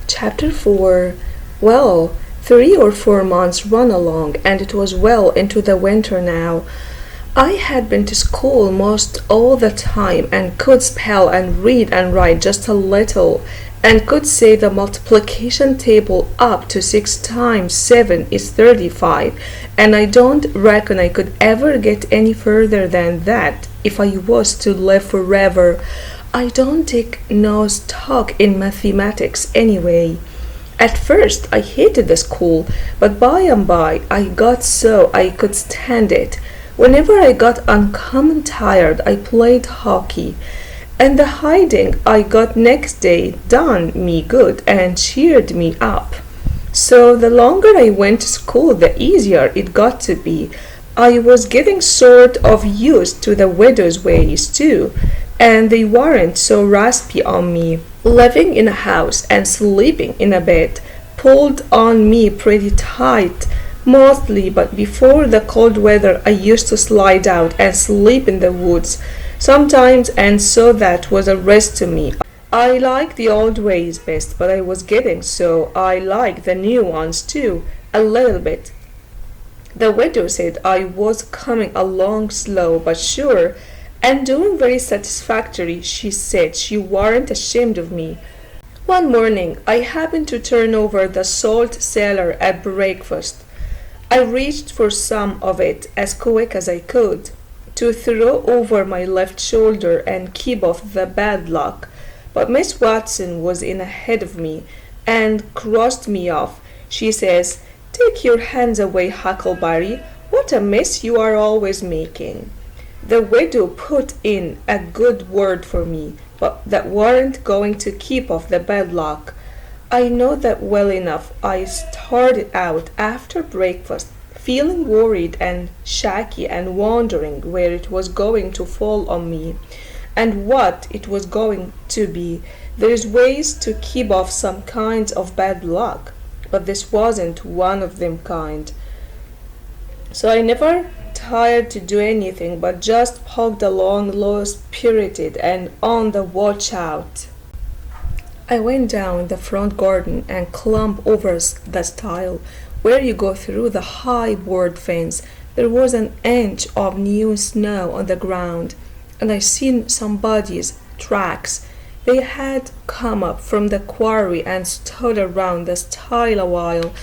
Chapter 4. Well, 3 or 4 months run along, and it was well into the winter now. I had been to school most all the time, and could spell and read and write just a little, and could say the multiplication table up to 6 times 7 is 35, and I don't reckon I could ever get any further than that if I was to live forever. I don't take no stock in mathematics anyway. At first I hated the school, but by and by I got so I could stand it. Whenever I got uncommon tired, I played hockey, and the hiding I got next day done me good and cheered me up. So the longer I went to school, the easier it got to be. I was getting sort of used to the widow's ways too, and they weren't so raspy on me. Living in a house and sleeping in a bed pulled on me pretty tight mostly, but before the cold weather I used to slide out and sleep in the woods sometimes, and so that was a rest to me. I like the old ways best, but I was getting so I like the new ones too, a little bit. The widow said I was coming along slow but sure, and doing very satisfactory. She said she weren't ashamed of me. One morning I happened to turn over the salt cellar at breakfast. I reached for some of it as quick as I could, to throw over my left shoulder and keep off the bad luck, but Miss Watson was in ahead of me and crossed me off. She says, "Take your hands away, Huckleberry. What a mess you are always making." The widow put in a good word for me, but that weren't going to keep off the bad luck. I know that well enough. I started out after breakfast, feeling worried and shaky and wondering where it was going to fall on me, and what it was going to be. There's ways to keep off some kinds of bad luck, but this wasn't one of them kind. So I never tired to do anything, but just poked along low-spirited and on the watch out. I went down the front garden and climbed over the stile where you go through the high board fence. There was an inch of new snow on the ground, and I seen somebody's tracks. They had come up from the quarry and stood around the stile a while,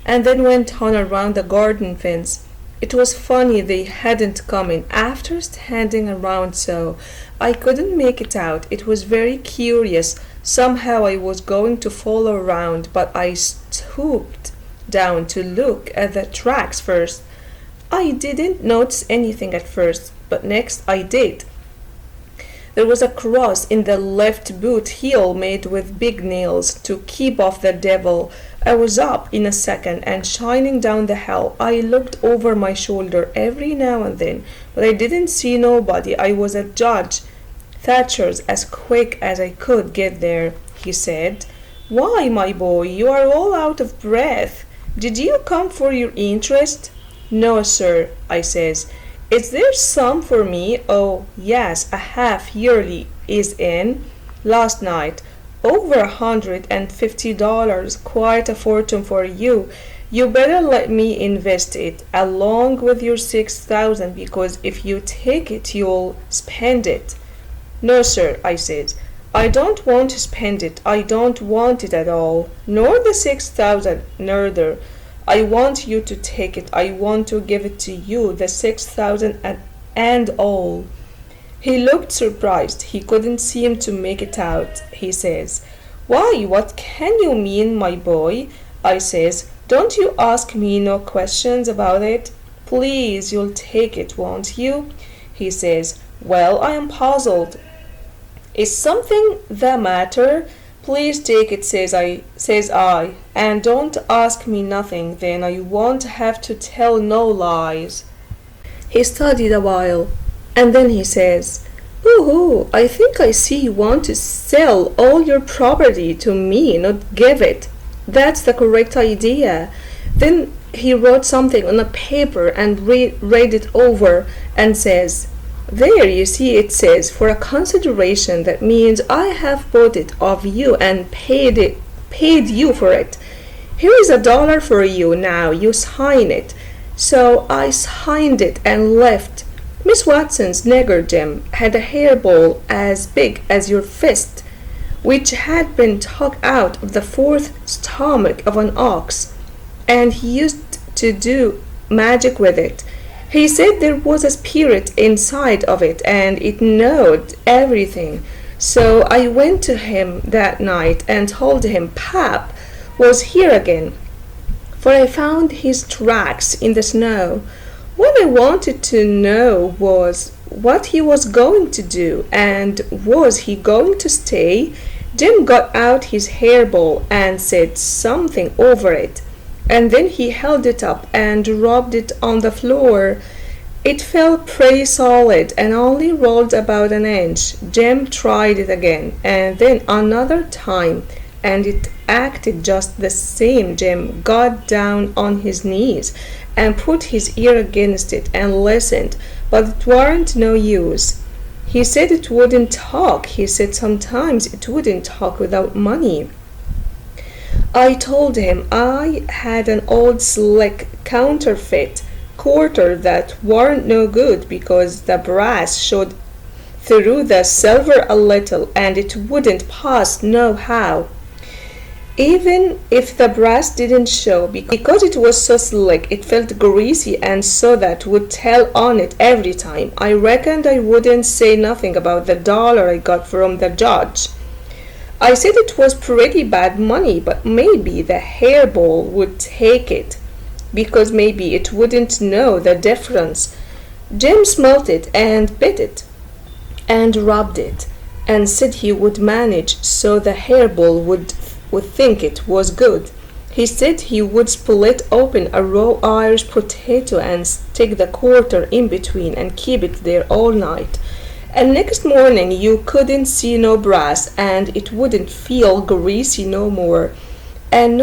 and then went on around the garden fence. It was funny they hadn't come in after standing around so. I couldn't make it out. It was very curious. Somehow I was going to follow around, but I stooped down to look at the tracks first. I didn't notice anything at first, but next I did. There was a cross in the left boot heel made with big nails to keep off the devil. I was up in a second and shining down the hill. I looked over my shoulder every now and then, but I didn't see nobody. I was at Judge Thatcher's as quick as I could get there. He said, "Why, my boy, you are all out of breath. Did you come for your interest?" "No, sir," I says. "Is there some for me?" "Oh, yes, a half-yearly is in. Last night. Over $150, quite a fortune for you. You better let me invest it, along with your 6,000, because if you take it, you'll spend it." "No, sir," I said. "I don't want to spend it. I don't want it at all. Nor the 6,000, neither. I want you to take it. I want to give it to you, the 6,000 and all." He looked surprised. He couldn't seem to make it out. He says, "Why, what can you mean, my boy?" I says, "Don't you ask me no questions about it. Please, you'll take it, won't you?" He says, "Well, I am puzzled. Is something the matter?" "Please take it," says I, "and don't ask me nothing, then I won't have to tell no lies." He studied a while, and then he says, "Ooh, I think I see you want to sell all your property to me, not give it. That's the correct idea." Then he wrote something on a paper and read it over and says, "There, you see, it says, for a consideration. That means I have bought it of you and paid paid you for it. Here is $1 for you, now you sign it. So I signed it and left. Miss Watson's nigger Jim had a hairball as big as your fist, which had been tugged out of the fourth stomach of an ox, and he used to do magic with it. He said there was a spirit inside of it, and it knowed everything. So I went to him that night and told him Pap was here again, for I found his tracks in the snow. What I wanted to know was what he was going to do, and was he going to stay? Jim got out his hairball and said something over it, and then he held it up and rubbed it on the floor. It felt pretty solid and only rolled about an inch. Jim tried it again and then another time, and it acted just the same. Jim got down on his knees and put his ear against it and listened, but it warn't no use. He said it wouldn't talk. He said sometimes it wouldn't talk without money. I told him I had an old slick counterfeit quarter that warn't no good because the brass showed through the silver a little and it wouldn't pass no how. Even if the brass didn't show, because it was so slick, it felt greasy, and so that would tell on it every time. I reckoned I wouldn't say nothing about the $1 I got from the judge. I said it was pretty bad money, but maybe the hairball would take it, because maybe it wouldn't know the difference. Jim smelt it and bit it and rubbed it and said he would manage so the hairball would think it was good. He said he would split open a raw Irish potato and stick the quarter in between and keep it there all night. And next morning you couldn't see no brass, and it wouldn't feel greasy no more. And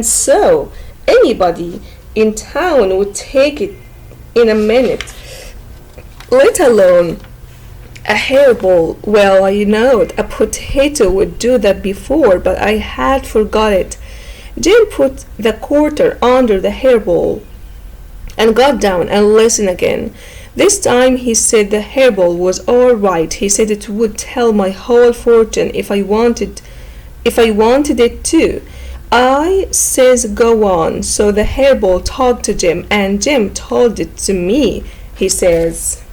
so anybody in town would take it in a minute, let alone a hairball. Well, I knowed a potato would do that before, but I had forgot it. Jim put the quarter under the hairball and got down and listened again. This time he said the hairball was all right. He said it would tell my whole fortune if I wanted it to. I says go on. So the hairball talked to Jim, and Jim told it to me. He says,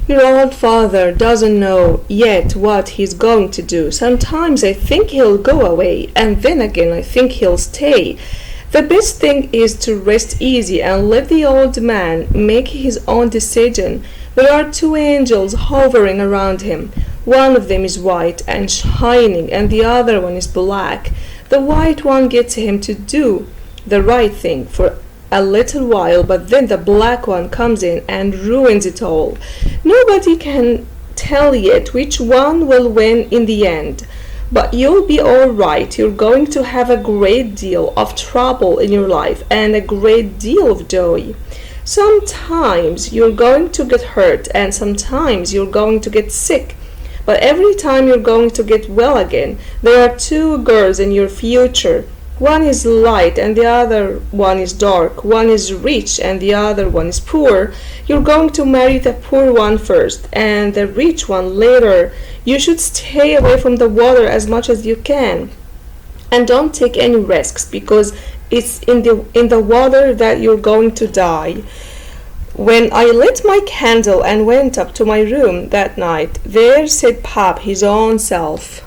your old father doesn't know yet what he's going to do. Sometimes I think he'll go away, and then again I think he'll stay. The best thing is to rest easy and let the old man make his own decision. There are two angels hovering around him. One of them is white and shining, and the other one is black. The white one gets him to do the right thing for a little while, but then the black one comes in and ruins it all. Nobody can tell yet which one will win in the end, but you'll be all right. You're going to have a great deal of trouble in your life and a great deal of joy. Sometimes you're going to get hurt, and sometimes you're going to get sick, but every time you're going to get well again. There are two girls in your future. One is light and the other one is dark. One is rich and the other one is poor. You're going to marry the poor one first and the rich one later. You should stay away from the water as much as you can. And don't take any risks, because it's in the water that you're going to die. When I lit my candle and went up to my room that night, there sat Pap his own self.